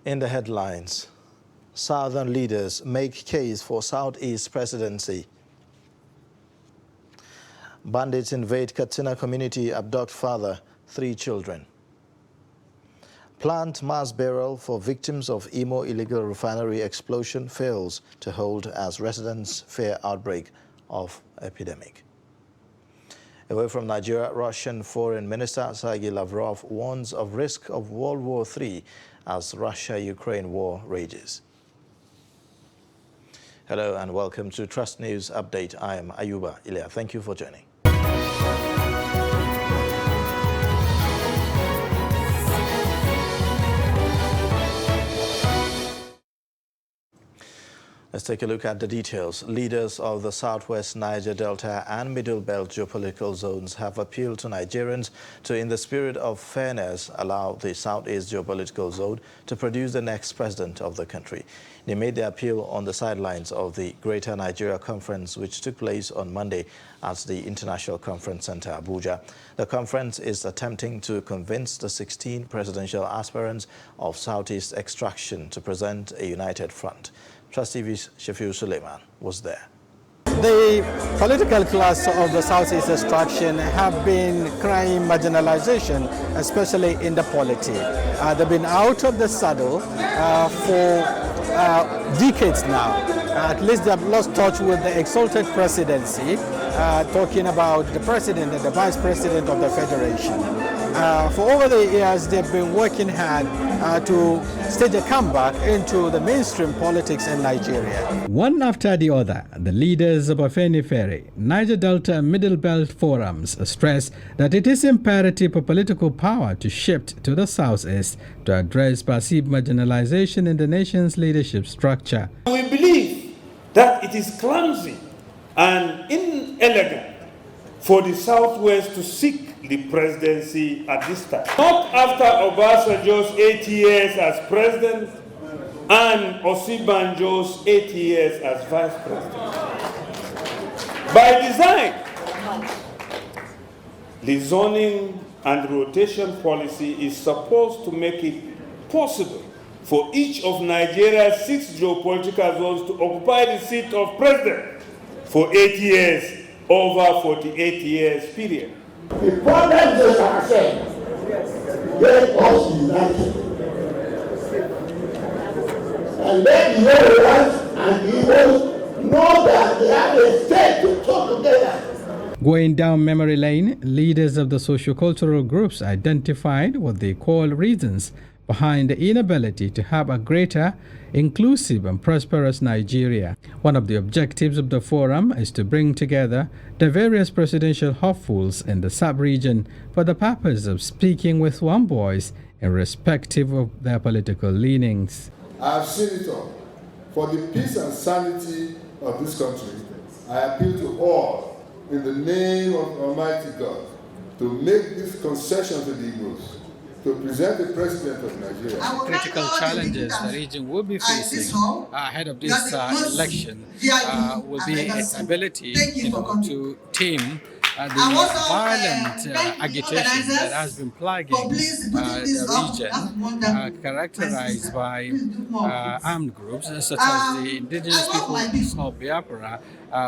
In the headlines, Southern leaders make case for Southeast presidency. Bandits invade Katsina community, abduct father, 3 children. Planned mass burial for victims of Imo illegal refinery explosion fails to hold as residents fear outbreak of epidemic. Away from Nigeria, Russian Foreign Minister Sergei Lavrov warns of risk of World War III as Russia-Ukraine war rages. Hello and welcome to Trust News Update. I am Ayuba Ilya. Thank you for joining. Let's take a look at the details. Leaders of the Southwest Niger Delta and Middle Belt geopolitical zones have appealed to Nigerians to, in the spirit of fairness, allow the Southeast geopolitical zone to produce the next president of the country. They made the appeal on the sidelines of the Greater Nigeria Conference, which took place on Monday at the International Conference Center, Abuja. The conference is attempting to convince the 16 presidential aspirants of Southeast extraction to present a united front. Trust TV's Shafiu Suleiman was there. The political class of the Southeast extraction have been crying marginalization, especially in the polity. They've been out of the saddle for decades now. At least they've lost touch with the exalted presidency, talking about the president and the vice president of the federation. For over the years, they've been working hard to stage a comeback into the mainstream politics in Nigeria. One after the other, the leaders of Afenifere, Niger Delta and Middle Belt forums stress that it is imperative for political power to shift to the southeast to address perceived marginalization in the nation's leadership structure. We believe that it is clumsy and inelegant for the Southwest to seek the presidency at this time. Not after Obasanjo's 8 years as president and Osibanjo's 8 years as vice president. By design, the zoning and rotation policy is supposed to make it possible for each of Nigeria's 6 geopolitical zones to occupy the seat of president for 8 years over 48 years period. The problem is ourselves. Let us unite. And let the Yorubas and the Igbos know that they have a stake to talk together. Going down memory lane, leaders of the sociocultural groups identified what they call reasons behind the inability to have a greater, inclusive and prosperous Nigeria. One of the objectives of the forum is to bring together the various presidential hopefuls in the sub-region for the purpose of speaking with one voice irrespective of their political leanings. I have seen it all. For the peace and sanity of this country, I appeal to all in the name of Almighty God to make this concession to the Igbos, to present the president of Nigeria. Critical challenges the region will be facing ahead of this election will be its ability to tame the violent agitation that has been plaguing the region, characterized by armed groups such as the indigenous peoples of Biafra,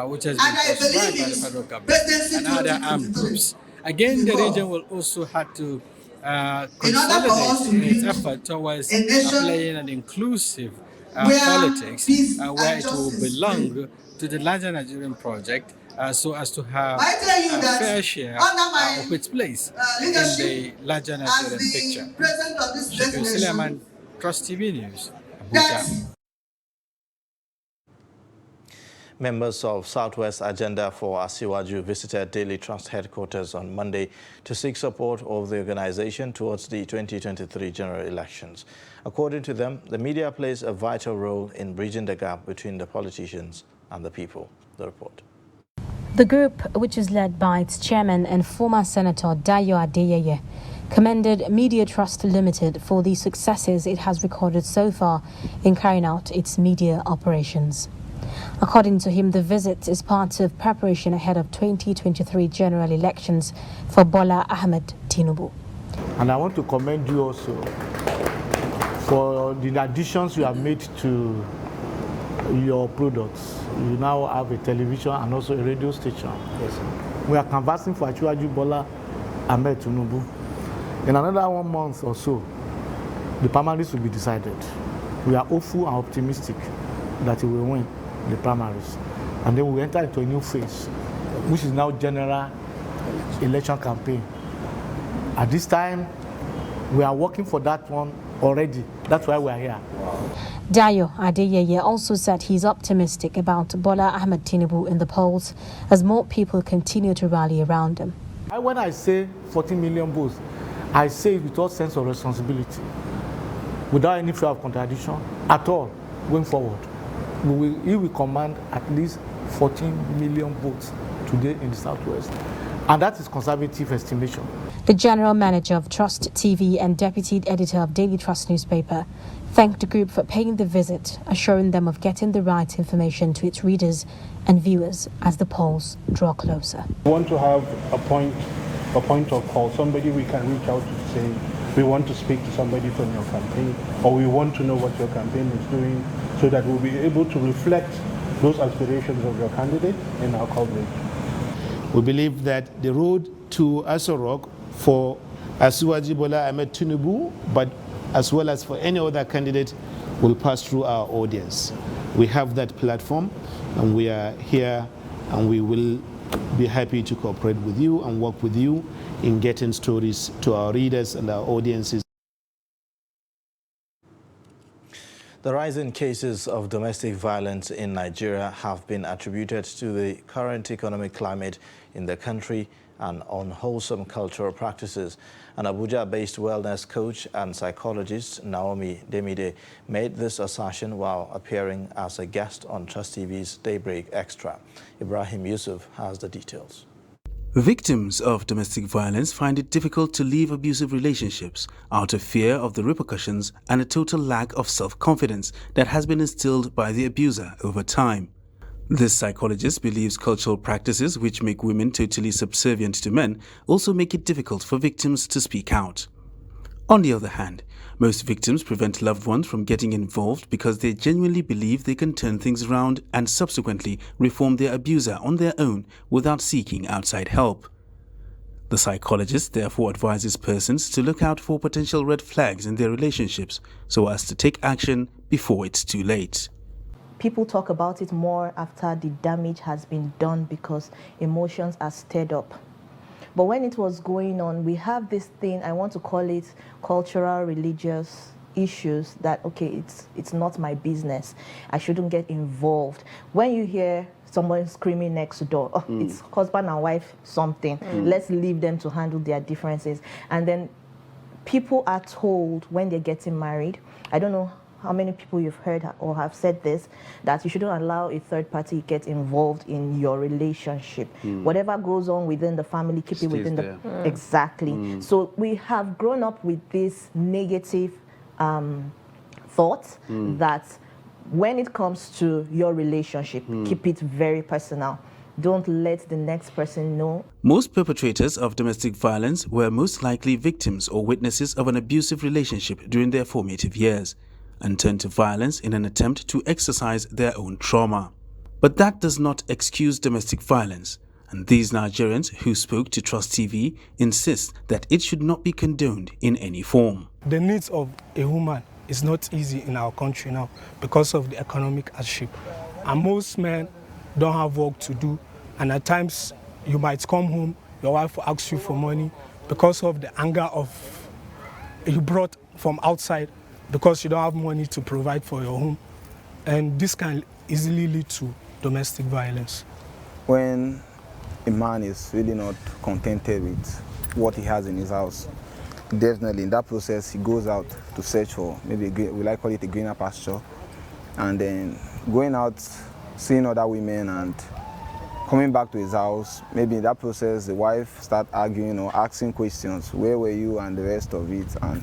which has been proscribed by the federal government, and other armed groups. Again, the region will also have to consolidate its effort towards playing an inclusive politics where it will belong to the larger Nigerian project so as to have a fair share of its place in the larger Nigerian picture. Shafiu Suleiman, Trust TV News, Abuja. Members of Southwest Agenda for Asiwaju visited Daily Trust headquarters on Monday to seek support of the organization towards the 2023 general elections. According to them, the media plays a vital role in bridging the gap between the politicians and the people. The report. The group, which is led by its chairman and former Senator Dayo Adeyeye, commended Media Trust Limited for the successes it has recorded so far in carrying out its media operations. According to him, the visit is part of preparation ahead of 2023 general elections for Bola Ahmed Tinubu. And I want to commend you also for the additions you have made to your products. You now have a television and also a radio station. Yes, sir. We are canvassing for Asiwaju Bola Ahmed Tinubu. In another 1 month or so, the primaries will be decided. We are hopeful and optimistic that he will win the primaries. And then we enter into a new phase, which is now general election campaign. At this time, we are working for that one already. That's why we are here. Dayo Adeyeye also said he's optimistic about Bola Ahmed Tinubu in the polls as more people continue to rally around him. When I say 14 million votes, I say it with all sense of responsibility, without any fear of contradiction at all going forward. He will command at least 14 million votes today in the Southwest. And that is conservative estimation. The general manager of Trust TV and deputy editor of Daily Trust newspaper thanked the group for paying the visit, assuring them of getting the right information to its readers and viewers as the polls draw closer. We want to have a point of call, somebody we can reach out to say, we want to speak to somebody from your campaign, or we want to know what your campaign is doing, so that we'll be able to reflect those aspirations of your candidate in our coverage. We believe that the road to Aso Rock for Asiwaju Bola Ahmed Tinubu, but as well as for any other candidate, will pass through our audience. We have that platform, and we are here, and we will be happy to cooperate with you and work with you in getting stories to our readers and our audiences. The rise in cases of domestic violence in Nigeria have been attributed to the current economic climate in the country and unwholesome cultural practices. An Abuja-based wellness coach and psychologist, Naomi Demide, made this assertion while appearing as a guest on Trust TV's Daybreak Extra. Ibrahim Yusuf has the details. Victims of domestic violence find it difficult to leave abusive relationships out of fear of the repercussions and a total lack of self-confidence that has been instilled by the abuser over time. This psychologist believes cultural practices which make women totally subservient to men also make it difficult for victims to speak out. On the other hand, most victims prevent loved ones from getting involved because they genuinely believe they can turn things around and subsequently reform their abuser on their own without seeking outside help. The psychologist therefore advises persons to look out for potential red flags in their relationships so as to take action before it's too late. People talk about it more after the damage has been done because emotions are stirred up. But when it was going on, we have this thing, I want to call it cultural, religious issues that, okay, it's not my business. I shouldn't get involved. When you hear someone screaming next door, it's husband and wife something. Let's leave them to handle their differences. And then people are told when they're getting married, I don't know how many people you've heard or have said this, that you shouldn't allow a third party get involved in your relationship. Whatever goes on within the family, keep it within the... Exactly. So we have grown up with this negative thought that when it comes to your relationship, keep it very personal. Don't let the next person know. Most perpetrators of domestic violence were most likely victims or witnesses of an abusive relationship during their formative years, and turn to violence in an attempt to exercise their own trauma. But that does not excuse domestic violence, and these Nigerians who spoke to Trust TV insist that it should not be condoned in any form. The needs of a woman is not easy in our country now because of the economic hardship. And most men don't have work to do, and at times you might come home, your wife will ask you for money because of the anger of you brought from outside, because you don't have money to provide for your home. And this can easily lead to domestic violence. When a man is really not contented with what he has in his house, definitely in that process he goes out to search for maybe, we like call it a greener pasture, and then going out, seeing other women and coming back to his house. Maybe in that process the wife start arguing or asking questions, where were you, and the rest of it. And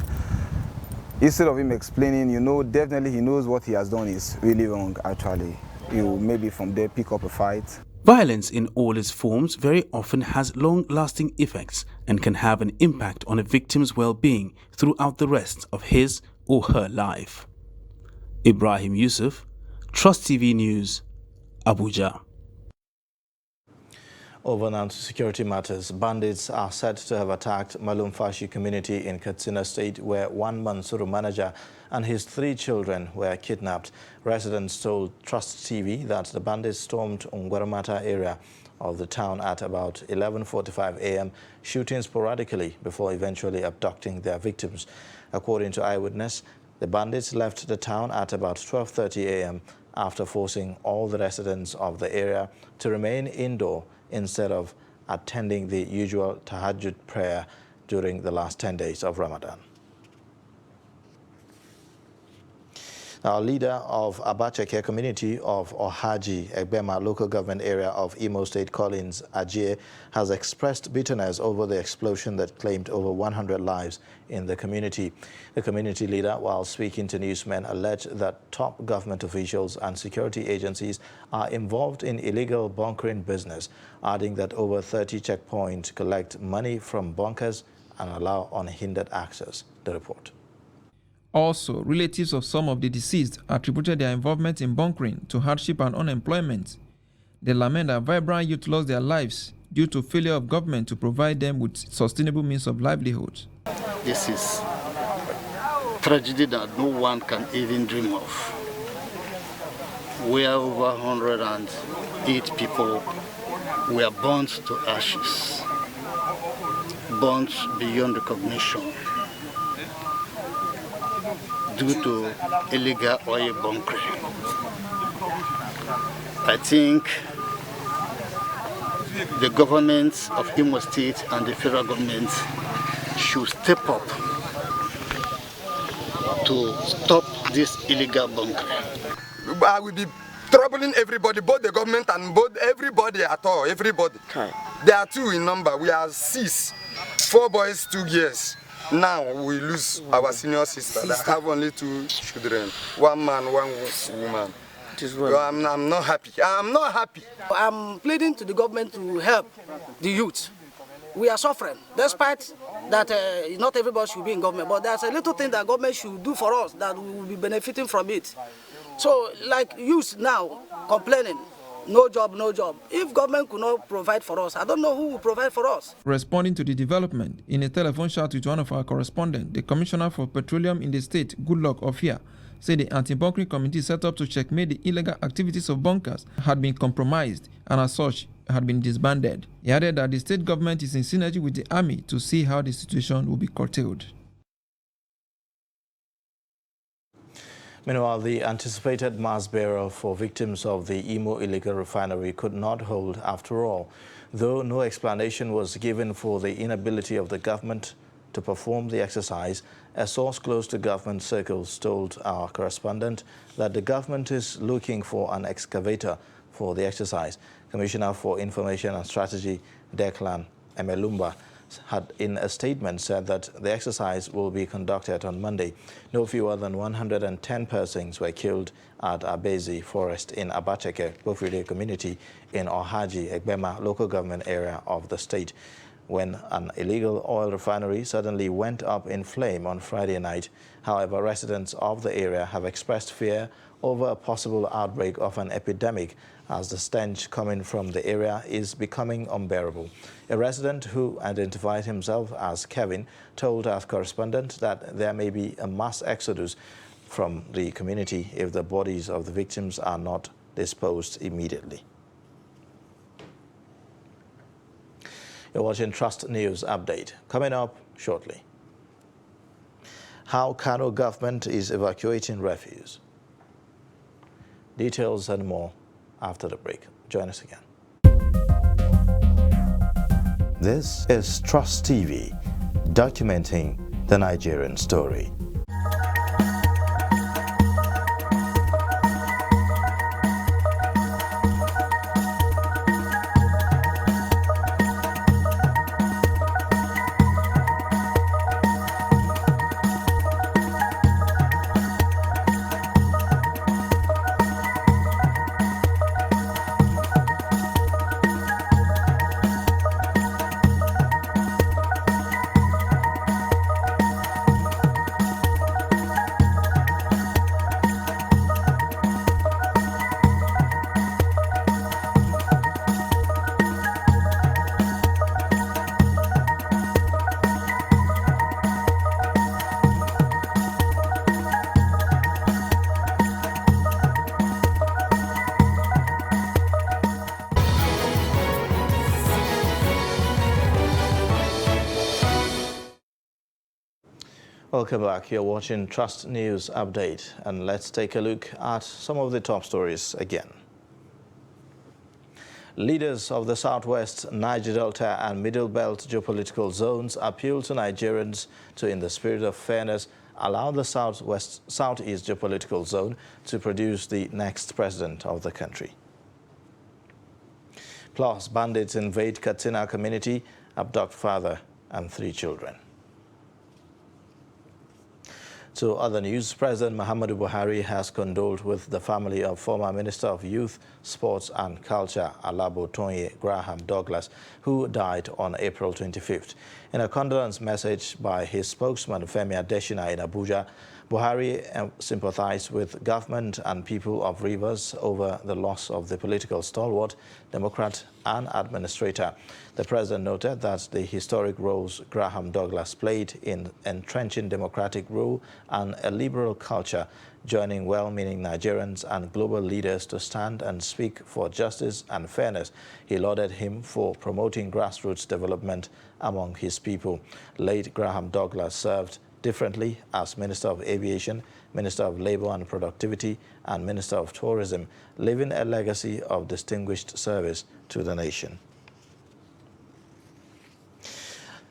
instead of him explaining, definitely he knows what he has done is really wrong, actually. He will maybe from there pick up a fight. Violence in all its forms very often has long-lasting effects and can have an impact on a victim's well-being throughout the rest of his or her life. Ibrahim Yusuf, Trust TV News, Abuja. Over now to security matters. Bandits are said to have attacked Malumfashi community in Katsina State, where one Mansuru manager and his 3 children were kidnapped. Residents told Trust TV that the bandits stormed Ungwaramata area of the town at about 11:45 a.m., shooting sporadically before eventually abducting their victims. According to eyewitness, the bandits left the town at about 12:30 a.m. after forcing all the residents of the area to remain indoor instead of attending the usual tahajjud prayer during the last 10 days of Ramadan. Now, leader of Abacheke community of Ohaji, Egbema local government area of Imo State, Collins Ajie, has expressed bitterness over the explosion that claimed over 100 lives in the community. The community leader, while speaking to newsmen, alleged that top government officials and security agencies are involved in illegal bunkering business, adding that over 30 checkpoints collect money from bunkers and allow unhindered access. The report. Also, relatives of some of the deceased attributed their involvement in bunkering to hardship and unemployment. They lament that vibrant youth lost their lives due to failure of government to provide them with sustainable means of livelihood. This is tragedy that no one can even dream of. Where over 108 people were burnt to ashes, burnt beyond recognition, due to illegal oil bunkering. I think the government of Imo State and the federal government should step up to stop this illegal bunkering. I will be troubling everybody, both the government and both everybody at all, everybody. Okay. There are 2 in number. We are 6, 4 boys, 2 girls. Now we lose our senior sister that have only 2 children, 1 man, 1 woman. So I'm not happy. I'm not happy. I'm pleading to the government to help the youth. We are suffering, despite that not everybody should be in government, but there's a little thing that government should do for us that we will be benefiting from it. So, like youth now complaining, no job, no job. If government could not provide for us, I don't know who will provide for us. Responding to the development, in a telephone chat with one of our correspondents, the Commissioner for Petroleum in the state, Goodluck Ofia, said the anti-bunkering committee set up to checkmate the illegal activities of bunkers had been compromised and as such had been disbanded. He added that the state government is in synergy with the army to see how the situation will be curtailed. Meanwhile, the anticipated mass burial for victims of the Imo illegal refinery could not hold after all, though no explanation was given for the inability of the government to perform the exercise. A source close to government circles told our correspondent that the government is looking for an excavator for the exercise. Commissioner for Information and Strategy, Declan Emelumba, had in a statement said that the exercise will be conducted on Monday. No fewer than 110 persons were killed at Abezi Forest in Abacheke, Bofride community in Ohaji, Egbema local government area of the state, when an illegal oil refinery suddenly went up in flame on Friday night. However, residents of the area have expressed fear over a possible outbreak of an epidemic as the stench coming from the area is becoming unbearable. A resident who identified himself as Kevin told our correspondent that there may be a mass exodus from the community if the bodies of the victims are not disposed immediately. You're watching Trust News Update. Coming up shortly. How Kano government is evacuating refuse. Details and more after the break. Join us again. This is Trust TV, documenting the Nigerian story. Welcome back. You're watching Trust News Update, and let's take a look at some of the top stories again. Leaders of the Southwest, Niger Delta and Middle Belt geopolitical zones appeal to Nigerians to, in the spirit of fairness, allow the Southeast geopolitical zone to produce the next president of the country. Plus, bandits invade Katsina community, abduct father and 3 children. To other news, President Muhammadu Buhari has condoled with the family of former Minister of Youth, Sports and Culture, Alabo Tonye Graham Douglas, who died on April 25th. In a condolence message by his spokesman, Femi Adesina, in Abuja, Buhari sympathized with government and people of Rivers over the loss of the political stalwart, Democrat and administrator. The president noted that the historic roles Graham Douglas played in entrenching democratic rule and a liberal culture, joining well-meaning Nigerians and global leaders to stand and speak for justice and fairness. He lauded him for promoting grassroots development among his people. Late Graham Douglas served differently as Minister of Aviation, Minister of Labour and Productivity, and Minister of Tourism, leaving a legacy of distinguished service to the nation.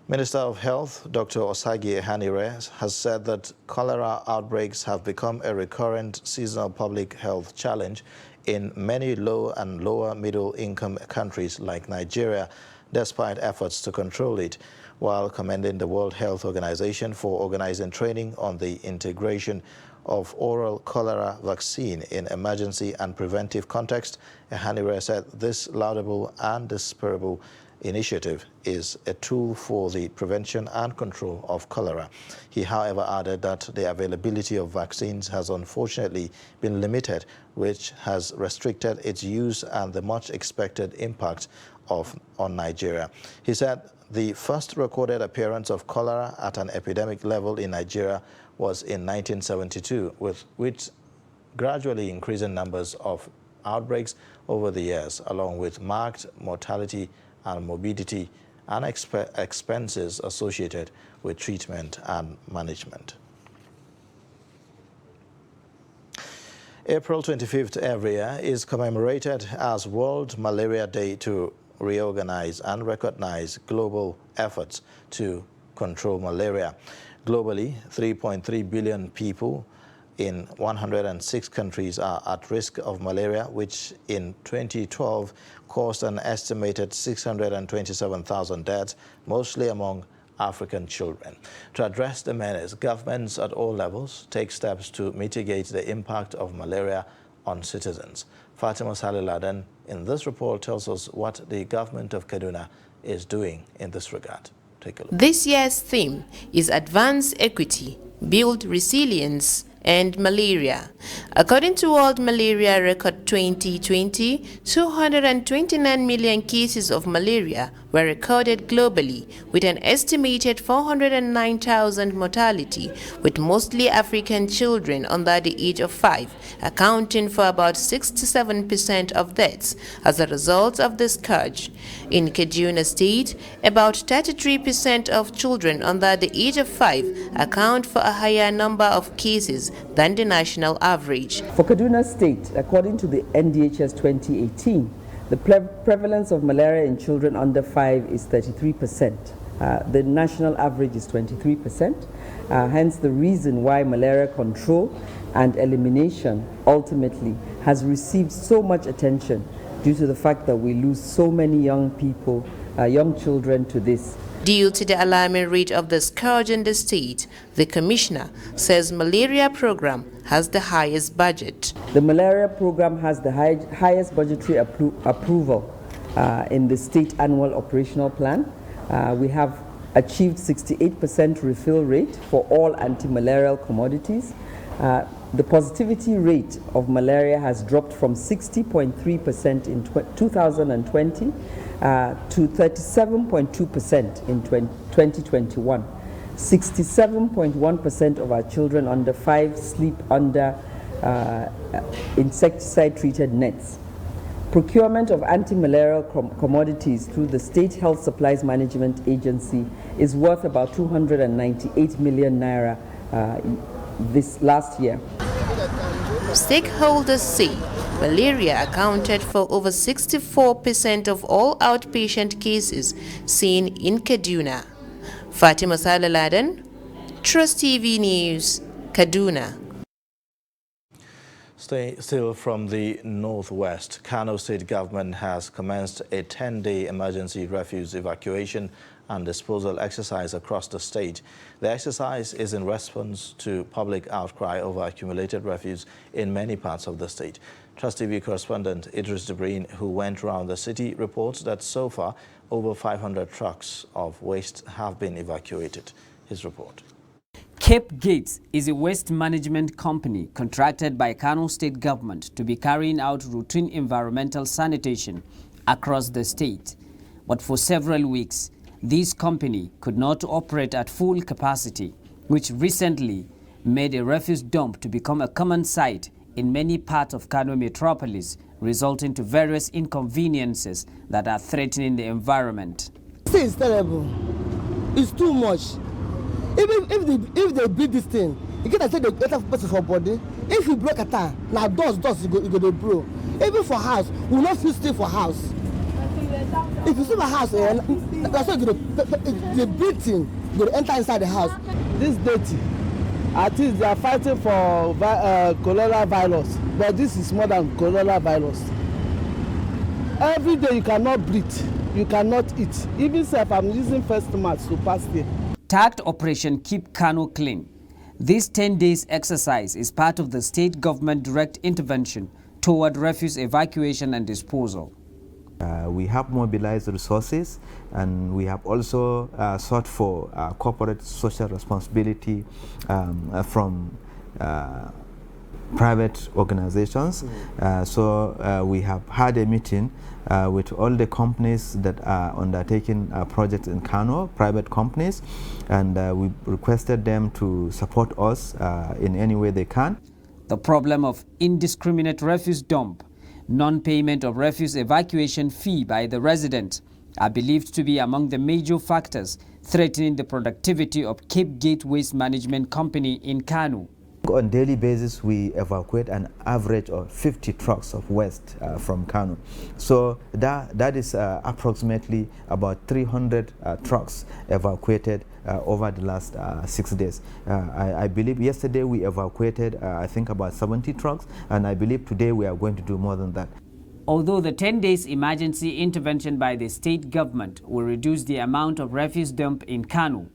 Minister of Health, Dr. Osagi Ehanire, has said that cholera outbreaks have become a recurrent seasonal public health challenge in many low and lower middle income countries like Nigeria, despite efforts to control it, while commending the World Health Organization for organizing training on the integration of oral cholera vaccine in emergency and preventive context. Ehanire said this laudable and desirable initiative is a tool for the prevention and control of cholera. He, however, added that the availability of vaccines has unfortunately been limited, which has restricted its use and the much expected impact on Nigeria. He said the first recorded appearance of cholera at an epidemic level in Nigeria was in 1972, with gradually increasing numbers of outbreaks over the years, along with marked mortality and morbidity and expenses associated with treatment and management. April 25th every year is commemorated as World Malaria Day to reorganize and recognize global efforts to control malaria. Globally, 3.3 billion people in 106 countries are at risk of malaria, which in 2012 caused an estimated 627,000 deaths, mostly among African children. To address the menace, governments at all levels take steps to mitigate the impact of malaria on citizens. Fatima Saliladen in this report tells us what the government of Kaduna is doing in this regard. Take a look. This year's theme is Advance Equity, Build Resilience and Malaria. According to World Malaria Record 2020, 229 million cases of malaria were recorded globally, with an estimated 409,000 mortality, with mostly African children under the age of 5, accounting for about 67% of deaths as a result of the scourge. In Kaduna State, about 33% of children under the age of 5 account for a higher number of cases than the national average. For Kaduna State, according to the NDHS 2018, the prevalence of malaria in children under 5 is 33%. The national average is 23%. Hence the reason why malaria control and elimination ultimately has received so much attention, due to the fact that we lose so many young people, young children to this. Due to the alarming rate of the scourge in the state, the commissioner says malaria program has the highest budget. The malaria program has the highest budgetary approval in the state annual operational plan. We have achieved 68% refill rate for all anti-malarial commodities. The positivity rate of malaria has dropped from 60.3% in 2020 to 37.2% in 2021. 67.1% of our children under 5 sleep under insecticide-treated nets. procurement of anti-malarial commodities through the State Health Supplies Management Agency is worth about 298 million naira this last year. Stakeholders say malaria accounted for over 64% of all outpatient cases seen in Kaduna. Fatima Salaladan, Trust TV News, Kaduna. Still from the northwest, Kano State government has commenced a 10-day emergency refuse evacuation and disposal exercise across the state. The exercise is in response to public outcry over accumulated refuse in many parts of the state. Trust TV correspondent Idris Debreen, who went around the city, reports that so far over 500 trucks of waste have been evacuated. His report. Cape Gate is a waste management company contracted by Kano State government to be carrying out routine environmental sanitation across the state. But for several weeks, this company could not operate at full capacity, which recently made a refuse dump to become a common sight in many parts of Kano metropolis, resulting to various inconveniences that are threatening the environment. This is terrible. It's too much. Even if they build this thing, you can say the better person for body. If you break a tire, now dust you go to blow. Even for house, we will not feel stay for house. If you see my house, that's why the big thing will enter inside the house. This dirty, at least they are fighting for coronavirus, but this is more than coronavirus. Every day you cannot breathe, you cannot eat. Even if I'm using first mask to pass here. Tagged Operation Keep Kano Clean. This 10 days exercise is part of the state government direct intervention toward refuse evacuation and disposal. We have mobilized resources, and we have also sought for corporate social responsibility from private organizations. So we have had a meeting with all the companies that are undertaking projects in Kano, private companies, and we requested them to support us in any way they can. The problem of indiscriminate refuse dump, non-payment of refuse evacuation fee by the residents are believed to be among the major factors threatening the productivity of Cape Gate Waste Management Company in Kano. On a daily basis, we evacuate an average of 50 trucks of waste from Kano. So that is approximately about 300 trucks evacuated over the last 6 days. I believe yesterday we evacuated, I think, about 70 trucks, and I believe today we are going to do more than that. Although the 10 days emergency intervention by the state government will reduce the amount of refuse dump in Kano,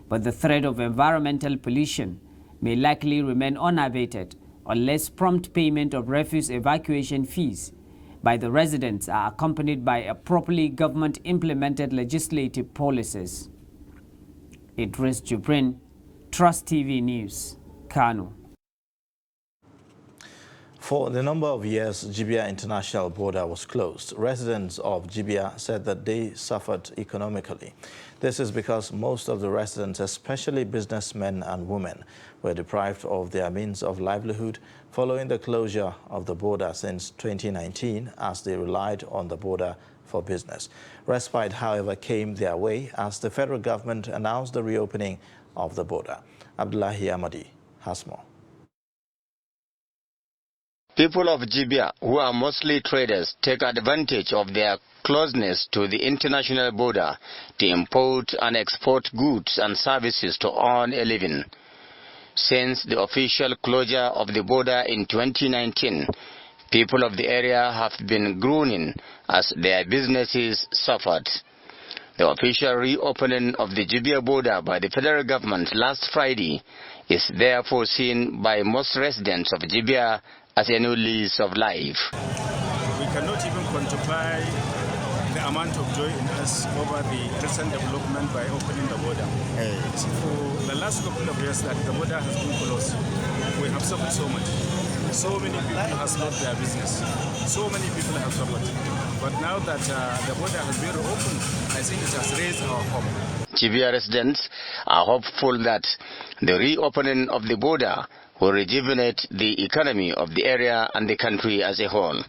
but the threat of environmental pollution may likely remain unabated unless prompt payment of refuse evacuation fees by the residents are accompanied by a properly government-implemented legislative policies. Idris Jubrin, Trust TV News, Kano. For the number of years Jibia International Border was closed, residents of Jibia said that they suffered economically. This is because most of the residents, especially businessmen and women, were deprived of their means of livelihood following the closure of the border since 2019 as they relied on the border for business. Respite, however, came their way as the federal government announced the reopening of the border. Abdullahi Amadi has more. People of Jibia, who are mostly traders, take advantage of their closeness to the international border to import and export goods and services to earn a living. Since the official closure of the border in 2019, people of the area have been groaning as their businesses suffered. The official reopening of the Jibia border by the federal government last Friday is therefore seen by most residents of Jibia as a new lease of life. We cannot even quantify the amount of joy in us over the recent development by opening the border. For the last couple of years that the border has been closed, we have suffered so much. So many people have lost their business. So many people have suffered. But now that the border has been reopened, I think it has raised our hope. Jibia residents are hopeful that the reopening of the border will rejuvenate the economy of the area and the country as a whole.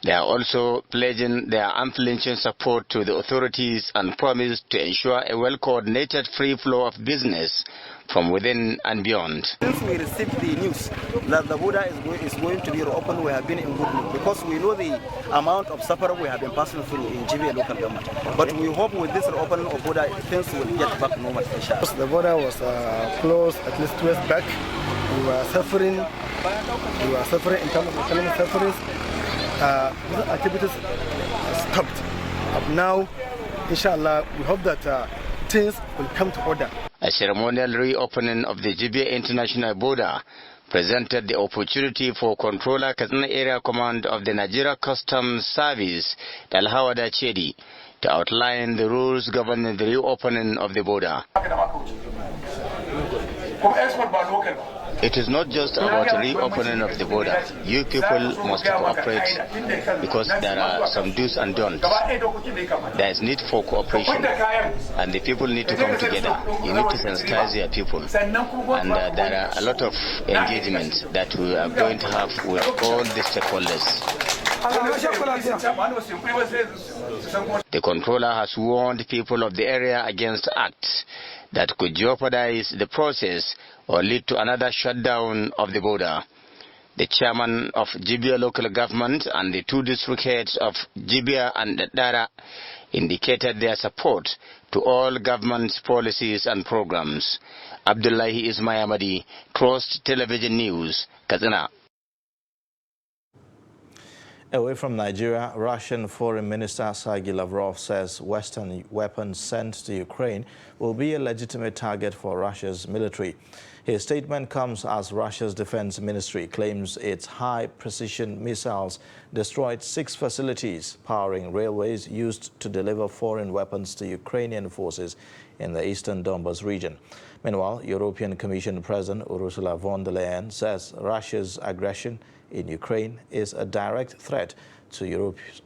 They are also pledging their unflinching support to the authorities and promise to ensure a well-coordinated free flow of business from within and beyond. Since we received the news that the border is going to be reopened, we have been in good mood because we know the amount of suffering we have been passing through in GBA local government. But we hope with this reopening of border, things will get back normal. The border was closed at least 2 years back. We were suffering. In terms of economic sufferings. These activities stopped. But now, inshallah, we hope that things will come to order. A ceremonial reopening of the GBA International Border presented the opportunity for Controller Katsina Area Command of the Nigeria Customs Service, Dalhawada Chedi, to outline the rules governing the reopening of the border. It is not just about the reopening of the border. You people must cooperate because there are some do's and don'ts. There is need for cooperation and the people need to come together. You need to sensitize your people. And there are a lot of engagements that we are going to have with all the stakeholders. The controller has warned people of the area against acts that could jeopardize the process or lead to another shutdown of the border. The chairman of Jibia local government and the 2 district heads of Jibia and Dara indicated their support to all government policies and programs. Abdullahi Ismayamadi, Trust Television News, Katsina. Away from Nigeria, Russian Foreign Minister Sergei Lavrov says Western weapons sent to Ukraine will be a legitimate target for Russia's military. His statement comes as Russia's defense ministry claims its high-precision missiles destroyed 6 facilities powering railways used to deliver foreign weapons to Ukrainian forces in the eastern Donbas region. Meanwhile, European Commission President Ursula von der Leyen says Russia's aggression in Ukraine is a direct threat to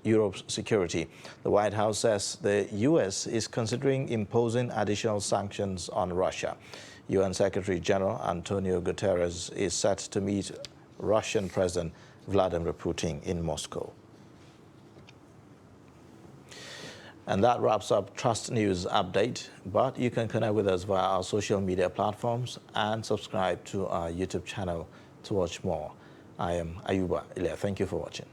Europe's security. The White House says the U.S. is considering imposing additional sanctions on Russia. UN Secretary General Antonio Guterres is set to meet Russian President Vladimir Putin in Moscow. And that wraps up Trust News Update, but you can connect with us via our social media platforms and subscribe to our YouTube channel to watch more. I am Ayuba Ilya. Thank you for watching.